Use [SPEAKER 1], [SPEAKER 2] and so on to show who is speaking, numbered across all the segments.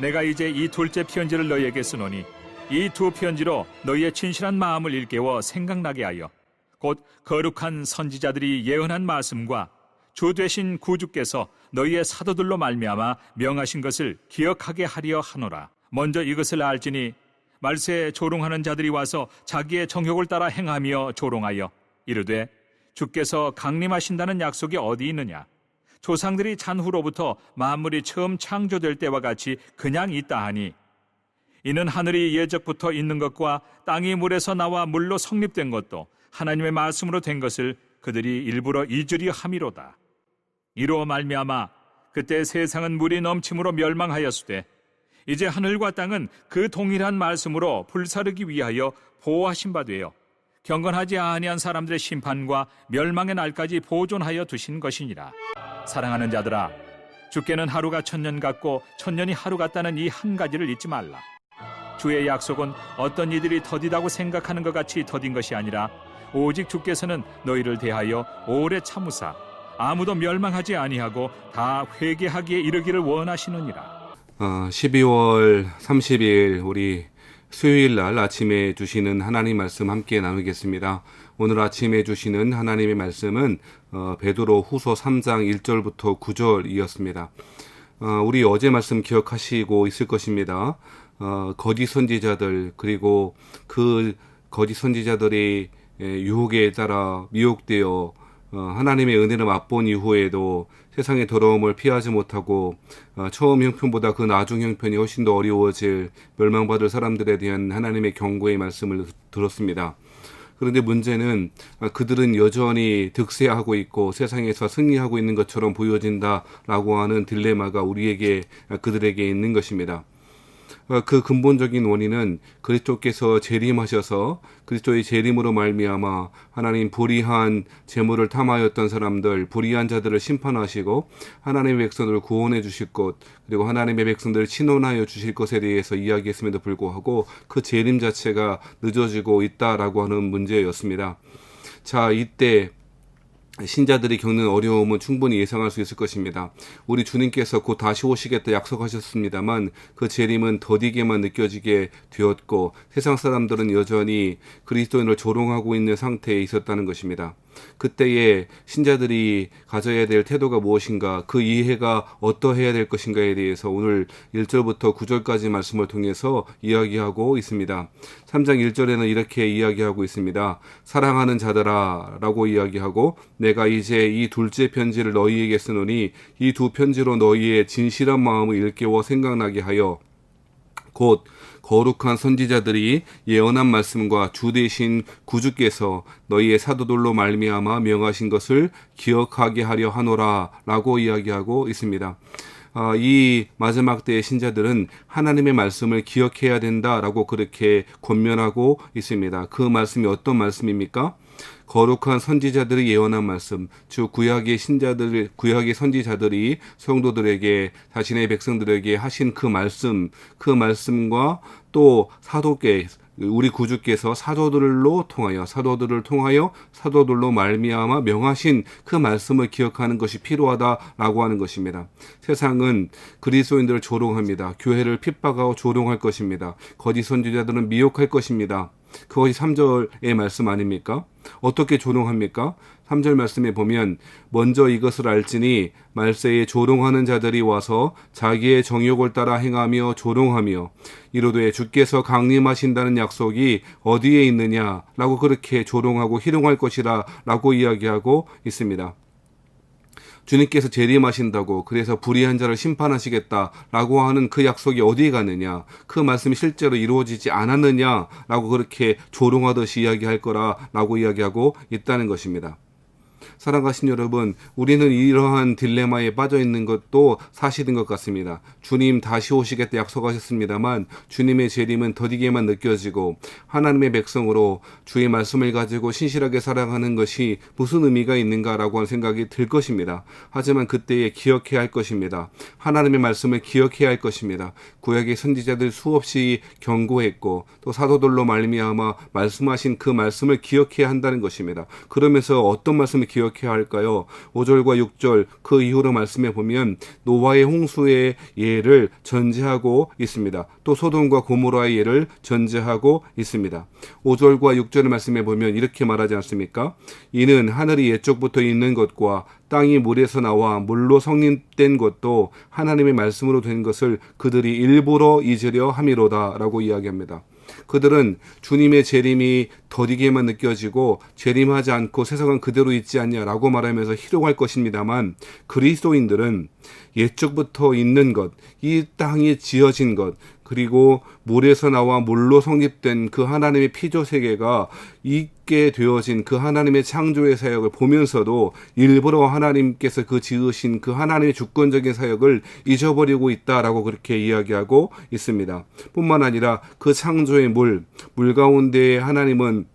[SPEAKER 1] 내가 이제 이 둘째 편지를 너희에게 쓰노니 이 두 편지로 너희의 진실한 마음을 일깨워 생각나게 하여 곧 거룩한 선지자들이 예언한 말씀과 주 되신 구주께서 너희의 사도들로 말미암아 명하신 것을 기억하게 하려 하노라. 먼저 이것을 알지니 말세에 조롱하는 자들이 와서 자기의 정욕을 따라 행하며 조롱하여 이르되 주께서 강림하신다는 약속이 어디 있느냐? 조상들이 잔후로부터 만물이 처음 창조될 때와 같이 그냥 있다 하니 이는 하늘이 예적부터 있는 것과 땅이 물에서 나와 물로 성립된 것도 하나님의 말씀으로 된 것을 그들이 일부러 잊으려 함이로다. 이로 말미암아 그때 세상은 물이 넘침으로 멸망하였으되 이제 하늘과 땅은 그 동일한 말씀으로 불사르기 위하여 보호하신 바 되어 경건하지 아니한 사람들의 심판과 멸망의 날까지 보존하여 두신 것이니라. 사랑하는 자들아, 주께는 하루가 천년 같고 천년이 하루 같다는 이 한 가지를 잊지 말라. 주의 약속은 어떤 이들이 더디다고 생각하는 것 같이 더딘 것이 아니라 오직 주께서는 너희를 대하여 오래 참으사 아무도 멸망하지 아니하고 다 회개하기에 이르기를 원하시느니라.
[SPEAKER 2] 12월 30일 우리 수요일 날 아침에 주시는 하나님 말씀 함께 나누겠습니다. 오늘 아침에 주시는 하나님의 말씀은 베드로 후서 3장 1절부터 9절이었습니다. 우리 어제 말씀 기억하시고 있을 것입니다. 거짓 선지자들 그리고 그 거짓 선지자들이 유혹에 따라 미혹되어 하나님의 은혜를 맛본 이후에도 세상의 더러움을 피하지 못하고 처음 형편보다 그 나중 형편이 훨씬 더 어려워질 멸망받을 사람들에 대한 하나님의 경고의 말씀을 들었습니다. 그런데 문제는 그들은 여전히 득세하고 있고 세상에서 승리하고 있는 것처럼 보여진다라고 하는 딜레마가 그들에게 있는 것입니다. 그 근본적인 원인은 그리스도께서 재림하셔서 그리스도의 재림으로 말미암아 하나님 불의한 재물을 탐하였던 사람들, 불의한 자들을 심판하시고 하나님의 백성들을 구원해 주실 것, 그리고 하나님의 백성들을 친원하여 주실 것에 대해서 이야기했음에도 불구하고 그 재림 자체가 늦어지고 있다라고 하는 문제였습니다. 자, 이때 신자들이 겪는 어려움은 충분히 예상할 수 있을 것입니다. 우리 주님께서 곧 다시 오시겠다 약속하셨습니다만 그 재림은 더디게만 느껴지게 되었고 세상 사람들은 여전히 그리스도인을 조롱하고 있는 상태에 있었다는 것입니다. 그때에 신자들이 가져야 될 태도가 무엇인가, 그 이해가 어떠해야 될 것인가에 대해서 오늘 1절부터 9절까지 말씀을 통해서 이야기하고 있습니다. 3장 1절에는 이렇게 이야기하고 있습니다. 사랑하는 자들아 라고 이야기하고 내가 이제 이 둘째 편지를 너희에게 쓰노니 이 두 편지로 너희의 진실한 마음을 일깨워 생각나게 하여 곧 거룩한 선지자들이 예언한 말씀과 주 되신 구주께서 너희의 사도들로 말미암아 명하신 것을 기억하게 하려 하노라 라고 이야기하고 있습니다. 이 마지막 때의 신자들은 하나님의 말씀을 기억해야 된다라고 그렇게 권면하고 있습니다. 그 말씀이 어떤 말씀입니까? 거룩한 선지자들이 예언한 말씀, 즉 구약의 선지자들이 성도들에게 자신의 백성들에게 하신 그 말씀과 또 사도께 우리 구주께서 사도들을 통하여 사도들로 말미암아 명하신 그 말씀을 기억하는 것이 필요하다라고 하는 것입니다. 세상은 그리스도인들을 조롱합니다. 교회를 핍박하고 조롱할 것입니다. 거짓 선지자들은 미혹할 것입니다. 그것이 3절의 말씀 아닙니까? 어떻게 조롱합니까? 3절 말씀에 보면 먼저 이것을 알지니 말세에 조롱하는 자들이 와서 자기의 정욕을 따라 행하며 조롱하며 이르되 주께서 강림하신다는 약속이 어디에 있느냐라고 그렇게 조롱하고 희롱할 것이라 라고 이야기하고 있습니다. 주님께서 재림하신다고 그래서 불의한 자를 심판하시겠다라고 하는 그 약속이 어디에 갔느냐, 그 말씀이 실제로 이루어지지 않았느냐라고 그렇게 조롱하듯이 이야기할 거라라고 이야기하고 있다는 것입니다. 사랑하신 여러분, 우리는 이러한 딜레마에 빠져 있는 것도 사실인 것 같습니다. 주님 다시 오시겠다 약속하셨습니다만 주님의 재림은 더디게만 느껴지고 하나님의 백성으로 주의 말씀을 가지고 신실하게 살아가는 것이 무슨 의미가 있는가라고 하는 생각이 들 것입니다. 하지만 그때에 기억해야 할 것입니다. 하나님의 말씀을 기억해야 할 것입니다. 구약의 선지자들 수없이 경고했고 또 사도들로 말미암아 말씀하신 그 말씀을 기억해야 한다는 것입니다. 그러면서 어떤 말씀을 기억해야 기억해야 할까요? 5절과 6절 그 이후로 말씀해 보면 노아의 홍수의 예를 전제하고 있습니다. 또 소돔과 고모라의 예를 전제하고 있습니다. 5절과 6절을 말씀해 보면 이렇게 말하지 않습니까? 이는 하늘이 옛적부터 있는 것과 땅이 물에서 나와 물로 성립된 것도 하나님의 말씀으로 된 것을 그들이 일부러 잊으려 함이로다 라고 이야기합니다. 그들은 주님의 재림이 더디게만 느껴지고 재림하지 않고 세상은 그대로 있지 않냐라고 말하면서 희롱할 것입니다만, 그리스도인들은 옛적부터 있는 것, 이 땅이 지어진 것, 그리고 물에서 나와 물로 성립된 그 하나님의 피조 세계가 있게 되어진 그 하나님의 창조의 사역을 보면서도 일부러 하나님께서 그 지으신 그 하나님의 주권적인 사역을 잊어버리고 있다라고 그렇게 이야기하고 있습니다. 뿐만 아니라 그 창조의 물 가운데 하나님은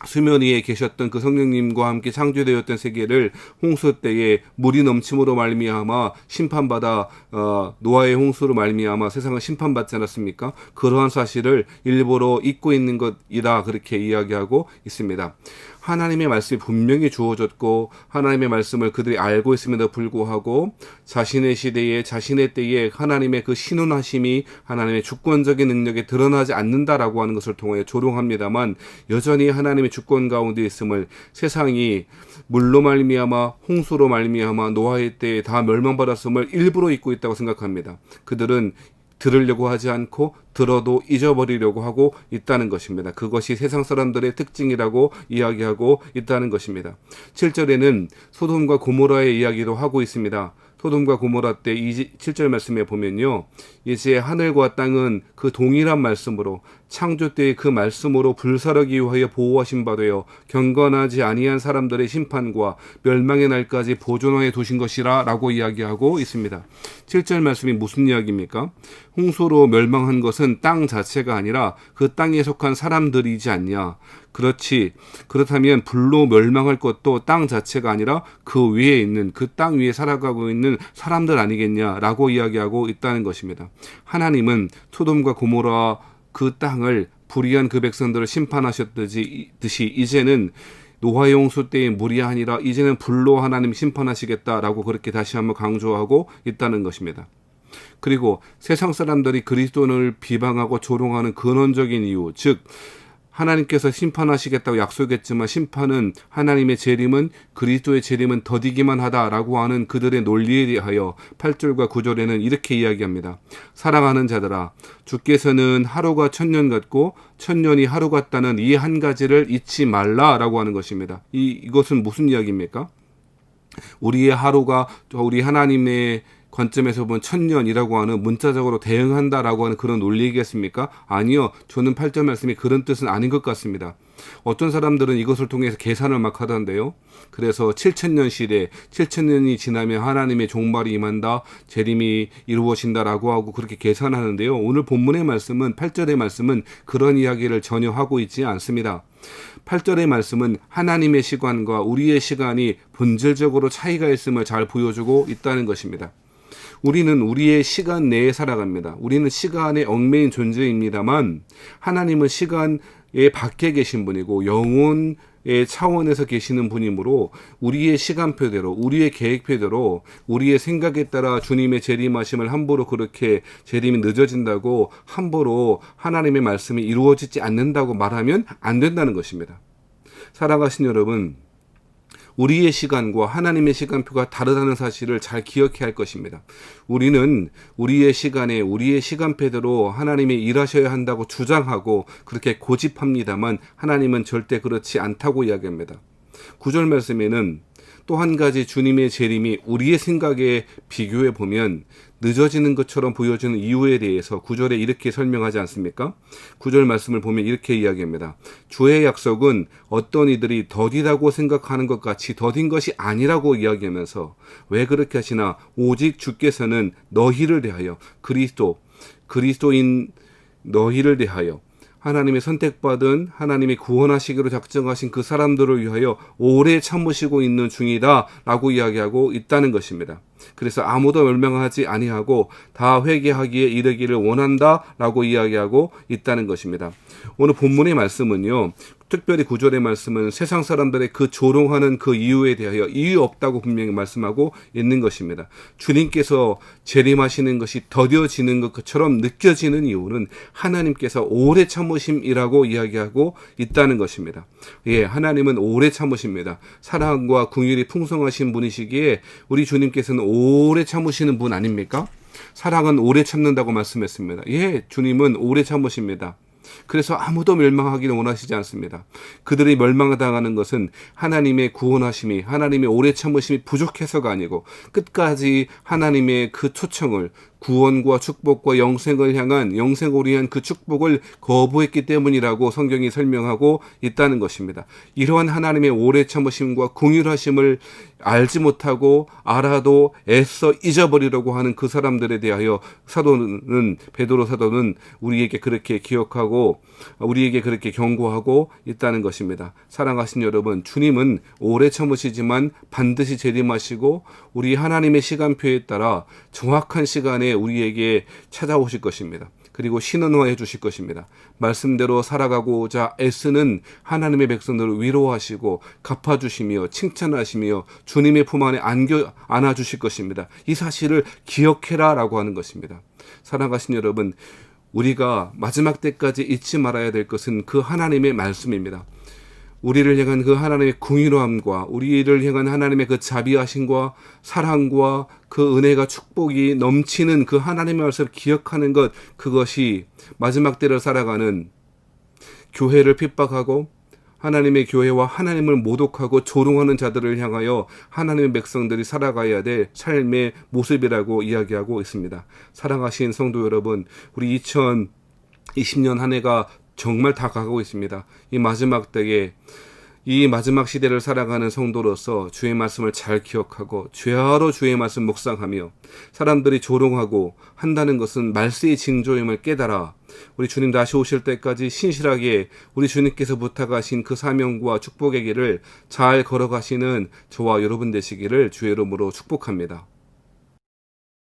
[SPEAKER 2] 수면 위에 계셨던 그 성령님과 함께 창조되었던 세계를 홍수 때에 물이 넘침으로 말미암아 심판받아 노아의 홍수로 말미암아 세상을 심판받지 않았습니까? 그러한 사실을 일부러 잊고 있는 것이다 그렇게 이야기하고 있습니다. 하나님의 말씀이 분명히 주어졌고 하나님의 말씀을 그들이 알고 있음에도 불구하고 자신의 시대에 자신의 때에 하나님의 그 신원하심이 하나님의 주권적인 능력에 드러나지 않는다라고 하는 것을 통해 조롱합니다만, 여전히 하나님의 주권 가운데 있음을, 세상이 물로 말미암아 홍수로 말미암아 노아의 때에 다 멸망받았음을 일부러 잊고 있다고 생각합니다. 그들은 들으려고 하지 않고 들어도 잊어버리려고 하고 있다는 것입니다. 그것이 세상 사람들의 특징이라고 이야기하고 있다는 것입니다. 7절에는 소돔과 고모라의 이야기도 하고 있습니다. 소돔과 고모라 때 7절 말씀에 보면요, 이제 하늘과 땅은 그 동일한 말씀으로 창조 때의 그 말씀으로 불사르기 위하여 보호하신 바 되어 경건하지 아니한 사람들의 심판과 멸망의 날까지 보존하여 두신 것이라 라고 이야기하고 있습니다. 7절 말씀이 무슨 이야기입니까? 홍수로 멸망한 것은 땅 자체가 아니라 그 땅에 속한 사람들이지 않냐. 그렇다면 불로 멸망할 것도 땅 자체가 아니라 그 위에 있는, 그 땅 위에 살아가고 있는 사람들 아니겠냐라고 이야기하고 있다는 것입니다. 하나님은 소돔과 고모라 그 땅을, 불의한 그 백성들을 심판하셨듯이 이제는 노아의 홍수 때의 물이 아니라 이제는 불로 하나님 심판하시겠다라고 그렇게 다시 한번 강조하고 있다는 것입니다. 그리고 세상 사람들이 그리스도를 비방하고 조롱하는 근원적인 이유, 즉 하나님께서 심판하시겠다고 약속했지만 심판은, 하나님의 재림은, 그리스도의 재림은 더디기만 하다라고 하는 그들의 논리에 대하여 8절과 9절에는 이렇게 이야기합니다. 사랑하는 자들아, 주께서는 하루가 천년 같고 천년이 하루 같다는 이 한 가지를 잊지 말라라고 하는 것입니다. 이것은 무슨 이야기입니까? 우리의 하루가 우리 하나님의 관점에서 보면 천년이라고 하는, 문자적으로 대응한다라고 하는 그런 논리이겠습니까? 아니요. 저는 8절 말씀이 그런 뜻은 아닌 것 같습니다. 어떤 사람들은 이것을 통해서 계산을 막 하던데요. 그래서 7천년 시대, 7천년이 지나면 하나님의 종말이 임한다, 재림이 이루어진다라고 하고 그렇게 계산하는데요. 오늘 본문의 말씀은, 8절의 말씀은 그런 이야기를 전혀 하고 있지 않습니다. 8절의 말씀은 하나님의 시간과 우리의 시간이 본질적으로 차이가 있음을 잘 보여주고 있다는 것입니다. 우리는 우리의 시간 내에 살아갑니다. 우리는 시간에 얽매인 존재입니다만, 하나님은 시간에 밖에 계신 분이고 영혼의 차원에서 계시는 분이므로 우리의 시간표대로, 우리의 계획표대로, 우리의 생각에 따라 주님의 재림하심을 함부로, 그렇게 재림이 늦어진다고 함부로 하나님의 말씀이 이루어지지 않는다고 말하면 안 된다는 것입니다. 사랑하신 여러분, 우리의 시간과 하나님의 시간표가 다르다는 사실을 잘 기억해야 할 것입니다. 우리는 우리의 시간에, 우리의 시간표대로 하나님이 일하셔야 한다고 주장하고 그렇게 고집합니다만, 하나님은 절대 그렇지 않다고 이야기합니다. 9절 말씀에는 또 한 가지 주님의 재림이 우리의 생각에 비교해 보면 늦어지는 것처럼 보여지는 이유에 대해서 9절에 이렇게 설명하지 않습니까? 9절 말씀을 보면 이렇게 이야기합니다. 주의 약속은 어떤 이들이 더디다고 생각하는 것 같이 더딘 것이 아니라고 이야기하면서, 왜 그렇게 하시나? 오직 주께서는 너희를 대하여, 그리스도인 너희를 대하여, 하나님의 선택받은, 하나님이 구원하시기로 작정하신 그 사람들을 위하여 오래 참으시고 있는 중이다 라고 이야기하고 있다는 것입니다. 그래서 아무도 멸망하지 아니하고 다 회개하기에 이르기를 원한다 라고 이야기하고 있다는 것입니다. 오늘 본문의 말씀은요, 특별히 9절의 말씀은 세상 사람들의 그 조롱하는 그 이유에 대하여 이유 없다고 분명히 말씀하고 있는 것입니다. 주님께서 재림하시는 것이 더뎌지는 것처럼 느껴지는 이유는 하나님께서 오래 참으심이라고 이야기하고 있다는 것입니다. 예, 하나님은 오래 참으십니다. 사랑과 긍휼이 풍성하신 분이시기에 우리 주님께서는 오래 참으시는 분 아닙니까? 사랑은 오래 참는다고 말씀했습니다. 예, 주님은 오래 참으십니다. 그래서 아무도 멸망하기를 원하시지 않습니다. 그들이 멸망당하는 것은 하나님의 구원하심이, 하나님의 오래 참으심이 부족해서가 아니고 끝까지 하나님의 그 초청을, 구원과 축복과 영생을 향한, 영생을 위한 그 축복을 거부했기 때문이라고 성경이 설명하고 있다는 것입니다. 이러한 하나님의 오래 참으심과 긍휼하심을 알지 못하고 알아도 애써 잊어버리려고 하는 그 사람들에 대하여 베드로 사도는 우리에게 그렇게 기억하고 우리에게 그렇게 경고하고 있다는 것입니다. 사랑하신 여러분, 주님은 오래 참으시지만 반드시 재림하시고 우리 하나님의 시간표에 따라 정확한 시간에 우리에게 찾아오실 것입니다. 그리고 신원화해 주실 것입니다. 말씀대로 살아가고자 애쓰는 하나님의 백성들을 위로하시고 갚아주시며 칭찬하시며 주님의 품 안에 안아주실 것입니다. 이 사실을 기억해라 라고 하는 것입니다. 사랑하신 여러분, 우리가 마지막 때까지 잊지 말아야 될 것은 그 하나님의 말씀입니다. 우리를 향한 그 하나님의 긍휼함과 우리를 향한 하나님의 그 자비하심과 사랑과 그 은혜가 축복이 넘치는 그 하나님의 말씀을 기억하는 것, 그것이 마지막 때를 살아가는 교회를 핍박하고 하나님의 교회와 하나님을 모독하고 조롱하는 자들을 향하여 하나님의 백성들이 살아가야 될 삶의 모습이라고 이야기하고 있습니다. 사랑하신 성도 여러분, 우리 2020년 한 해가 정말 다 가고 있습니다. 이 마지막 때에 이 마지막 시대를 살아가는 성도로서 주의 말씀을 잘 기억하고 죄하러 주의 말씀 묵상하며 사람들이 조롱하고 한다는 것은 말세의 징조임을 깨달아 우리 주님 다시 오실 때까지 신실하게 우리 주님께서 부탁하신 그 사명과 축복의 길을 잘 걸어가시는 저와 여러분 되시기를 주의 이름으로 축복합니다.